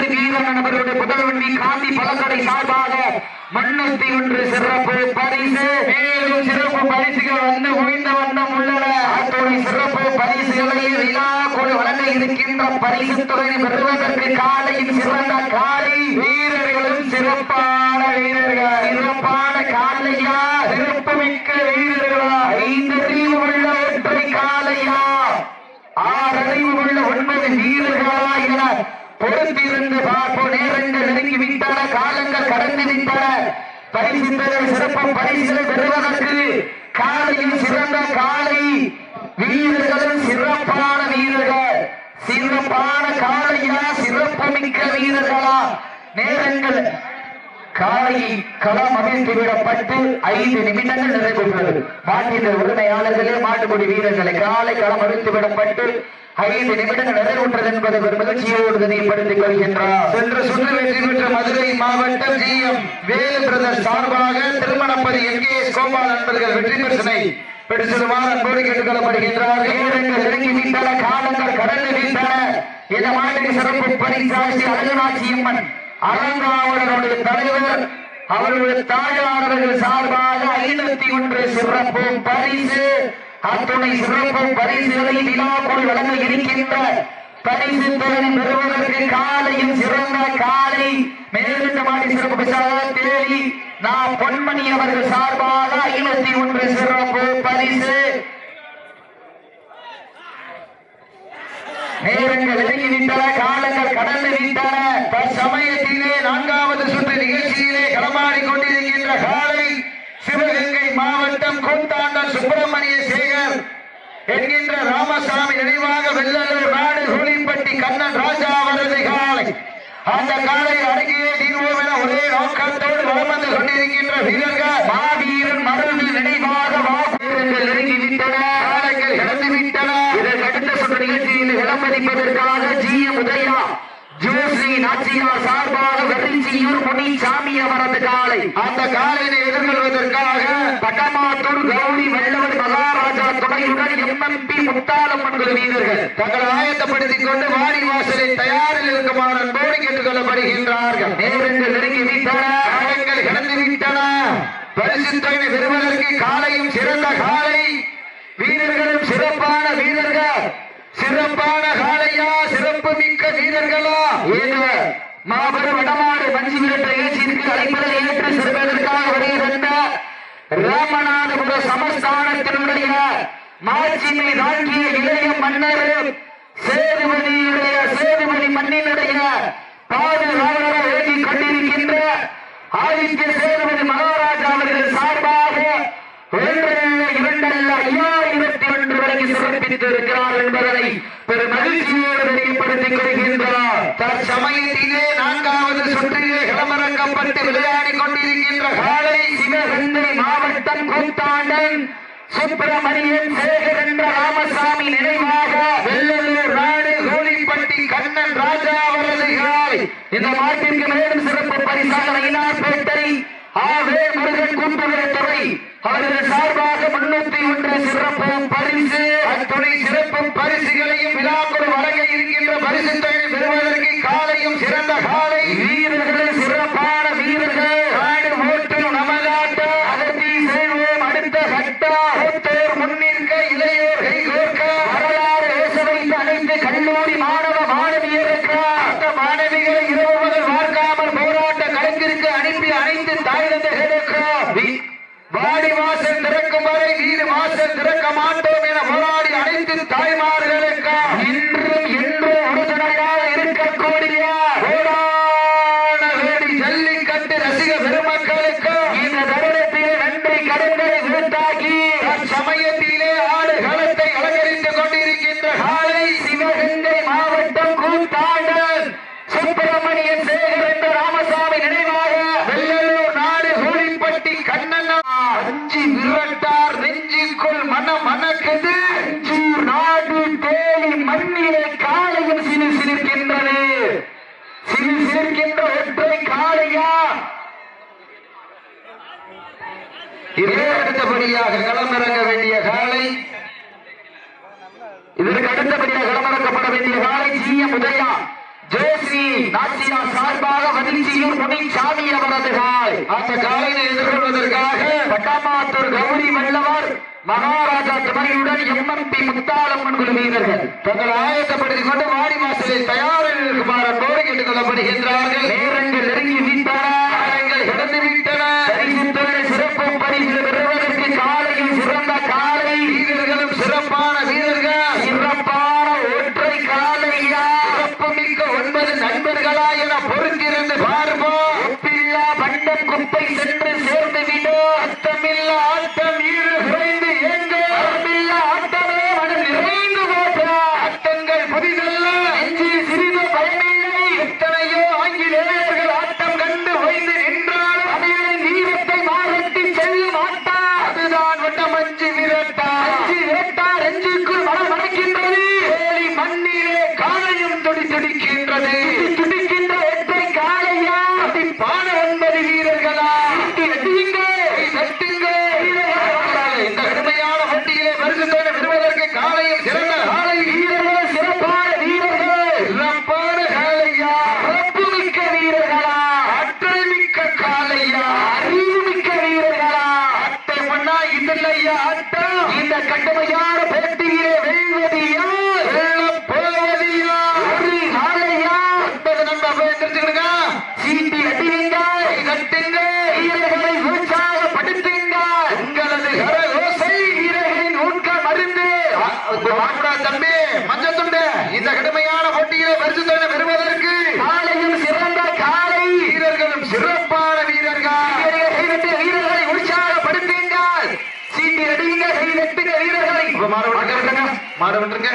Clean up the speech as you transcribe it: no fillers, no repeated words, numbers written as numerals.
சுந்தர் வீரன் அவர்களுடைய புதல்வண்டி காந்தி பழக்கடை சார்பாக 301 சிறப்பு பரிசு. மேலும் சிறப்பு பரிசுகள் வந்து குவிந்த வண்ணம் உள்ளன. அத்துறை சிறப்பு பரிசுகளை விழா கொடு வழங்க இருக்கின்ற பரிசு துறையை பெறுவதற்கு காலையில் சிறந்த காலை வீரர்களும் சிறப்பான வீரர்கள், சிறப்பான காலையா, சிறப்புமிக்க வீரர்களா, 5 அறிவு உள்ள ஒற்றை காலையா, 6 அறிவு உள்ள 9 வீரர்களா என பொறுத்திருந்து பார்ப்போம். நேரங்கள் நெருங்கி விட்டன, காலங்கள் கடந்து விட்டன. பரிசு சிறப்பு பரிசுகளை பெறுவதற்கு காலையில் சிறந்த காலை வீரர்களும் சிறப்பான வீரர்கள், சிறப்பான காலையா, சிறப்புமிக்க வீரர்களா. நேரங்கள் காலை களம் அமைத்து விடப்பட்டு 5 நிமிடங்கள் நிறைவேறுகிறது. மாட்டின் உரிமையாளர்களே, மாட்டுக்குடி வீரர்களை காலை களம் அமைத்து விடப்பட்டு 5 நிமிடங்கள் நிறைவுற்றது என்பதை ஒரு மகிழ்ச்சியோடு தெரியப்படுத்திக் கொள்கின்றார். சென்று சுற்று வெற்றி பெற்ற மதுரை மாவட்டம் GM வேலு பிரதர்ஸ் சார்பாக திருமணப்பதி MKS கோபால் நண்பர்கள் வெற்றி பெற்றனை பெற்றுமாறு அன்போடு கேட்டுக் கொள்ளப்படுகின்றார்கள். நேரங்கள் நெருங்கி விட்டன, காலங்கள் கடந்து விட்டன. இந்த மாநில சிறப்பு பரிசாட்சி அழகாட்சியம்மன் அலங்காவலருடைய தலைவர் அவருடைய தாயாளர்கள் சார்பாக 501 சிறப்பு பரிசு. அத்துணை சிறப்பு பரிசுகளை விழாக்குள் வழங்க இருக்கின்ற பரிசு தொகை பெறுவதற்கு காலையும் சிறந்த காலை மேலிருந்த மாடி சிறப்பு தேடி நாம் பொன்மணி அவர்கள் சார்பாக 501 சிறப்பு பரிசு. நேரங்கள் நெருங்கி விட்டன, காலங்கள் கடந்து விட்டன. தற்சமயத்திலே 4வது சுற்று நிகழ்ச்சியிலே களமாடி கொண்டிருக்கின்ற காலை சிவகங்கை மாவட்டம் கூத்தாண்டல் சுப்பிரமணிய சேகர் என்கின்ற ராமசாமி நினைவாக வெள்ளலூர் நாடு ஹூலிப்பட்டி கண்ணன் ராஜா அவரது காலை. அந்த காலை அடக்கியே தீர்வோம் என ஒரே நோக்கத்தோடு வளம் வந்து கொண்டிருக்கின்ற வீரர்கள் மாவீரன் மருது நினைவாக வாக்குகள் நெருங்கி விட்டன, காலங்கள் கடந்து விட்டன. இதற்கு அடுத்த சுற்று நிகழ்ச்சியில் விளம்பரிப்பதற்காக GM உதயா ஜோஸ்ரீ நாச்சியார் சார்பாக வெறிச்சியூர் முனிசாமி அவரது காலை. அந்த காலையை எதிர்கொள்வதற்காக பட்டமாத்தூர் கௌரி வல்லவர் மகாராஜா துணையுடன் MMP முத்தாலம்மன் குழு வீரர்கள் தங்களை ஆயத்தப்படுத்திக் கொண்டு வாடி வாசலில் தயாரில் இருக்குமாறு அன்போடு கேட்டுக் கொள்ளப்படுகின்றார்கள். நேரங்கள் நெருங்கி விட்டன, காலங்கள் கடந்து விட்டன. பரிசு தொகை பெறுவதற்கு காலையும் சிறந்த காலை வீரர்களும் சிறப்பான வீரர்கள், சிறப்பான காலையா, சிறப்பு மிக்க வீரர்களா என்ற மாபெரும் வடமாடு மஞ்சு விரட்ட நிகழ்ச்சிக்கு அழைப்பதை ஏற்று சிறுவதற்காக வருகின்ற ராமநாதபுர சமஸ்தானத்தினுடைய மாட்சிமை தாங்கிய இளைய மன்னர் சேதுபதி மண்ணினுடைய பாதுகாவலராக விளங்கிக் கொண்டிருக்கின்ற ஆதித்ய சேதுபதி மகாராஜா அவர்கள் சார்பாக 1 2 5021 வரை சிறப்பித்திருக்கிறார் என்பதனை பெரும் மகிழ்ச்சியோடு தெரியப்படுத்திக் கொள்கின்றார். தற்சமயத்திலே 4வது சுற்றிலே களமிறக்கப்பட்டு விளையாடிக் கொண்டிருக்கின்ற காலை சிவகங்கை மாவட்டம் கூத்தாண்டன் சுப்பிரமணியன் சேகர் என்ற ராமசாமி நினைவாக வெள்ளலூர் நாடு ஹூலிப்பட்டி கண்ணன் ராஜா அவரது காலை. இந்த மாட்டிற்கு மேலும் சிறப்பு பரிசாக நயினார்பேட்டை ஆவே முருகன் கூட்டுறவுத்துறை அவர்கள் சார்பாக 301 சிறப்பு பரிசு. அத்துணை சிறப்பு பரிசுகளையும் விழாக்குள் வழங்க இருக்கின்ற பரிசு தொகை பெறுவதற்கு காலையும் சிறந்த காலை வீரர்கள், சிறப்பான வீரர்கள். நாடு ஓட்டும் நமதாட்ட அகத்தி செய்வோம் அடுத்த கட்டா மூத்தோர் முன்னிற்க இளையோர் கைகோர்க்க வரலாறு பேச வைத்த அனைத்து கல்லூரி மாணவ மாணவியருக்கு அந்த மாணவிகளை இரவு முதல் பார்க்காமல் போராட்ட களத்திற்கு அனுப்பி அனைத்து தாய்தந்தைகளுக்கு வாடி வாசல் திறக்கும் வரை வீடு வாசல் திறக்க மாட்டோம் என போராடி அனைத்து தாய்மார்களுக்கு இன்றும் என்றும் உறுதுணையாக இருக்கக்கூடிய ஜல்லிக்கட்டு ரசிக பெருமக்களுக்கு இந்த தருணத்திலே நன்றி கடன்களை விருத்தாக்கி சமயத்திலே ஆடு களத்தை அலங்கரித்துக் கொண்டிருக்கின்ற காலை சிவகங்கை மாவட்டம் கூத்தாண்டன் சுப்பிரமணியன் சேகர் என்ற ராமசாமி நினைவாக வெள்ளலூர் நாடு ஹூலிப்பட்டி கண்ணன் அஞ்சி விரட்டார் நெஞ்சிக்குள் மனக்குது. அஞ்சூர் நாடு தேடி மண்ணிலே காலையும் சிலிர்க்கின்றது, சிலிர்க்கின்ற ஒற்றை காலையா. இதே அடுத்தபடியாக களமிறங்க வேண்டிய காலை, இதற்கு அடுத்தபடியாக களமிறக்கப்பட வேண்டிய காலை GM உதயா ஜோசி நாச்சியார் சார்பாக வதிச்சியூர் முனிசாமி அவரது கால். அந்த காலையை எதிர்கொள்வதற்காக பட்டாமாத்தூர் கௌரி வல்லவர் மகாராஜா துணையுடன் எம்எம்பி முத்தாளம்மன் குழு வீரர்கள் தங்கள் ஆயத்தப்படுத்திக் கொண்டு வாடி வாசலில் தயாரில் இருக்குமாறு அன்போடு கேட்டுக் கொள்ளப்படுகின்றார்கள். நேரங்கள் நெருங்கி விட்டன, நேரங்கள் கடந்து விட்டன. சிறப்பு பரிசு பெறுவதற்கு காலையில் சிறந்த காலை வீரர்களும் சிறப்பான வீரர்கள், சிறப்பான ஒற்றை காலையா, சிறப்பு மிக்க 9 நண்பர்களா என பொறுத்திருந்து பார்ப்போம். ஒப்பில்லா பண்டம் குப்பை சென்று சேர்ந்து விடும். அத்தமில்லா ஆட்டம் ஈடு குறைந்து இந்த கடுமையான போட்டியிலே வெல்வது யார், வெல்லப் போவது யார், ஒரு நாளையா என்பது நம்ம தெரிஞ்சுக்கிடுங்க. சீட்டி அடியுங்க, கட்டுங்க, வீரர்களை உற்சாகப்படுத்துங்க. உங்களது கரகோசை வீரர்களின் ஊக்க மருந்து. தம்பி மஞ்சத்துண்டு இந்த கடுமையான போட்டியிலே பரிசு தொகை பெறுவதற்கு காலையும் சிறந்த காலை வீரர்களும் சிறப்பான வீரர்கள். வீரர்களை உற்சாகப்படுத்துங்க. சீட்டி அடிங்க, கை நட்டுங்க வீரர்களை. மாற விட்டுருங்க, மாற விட்டுருங்க.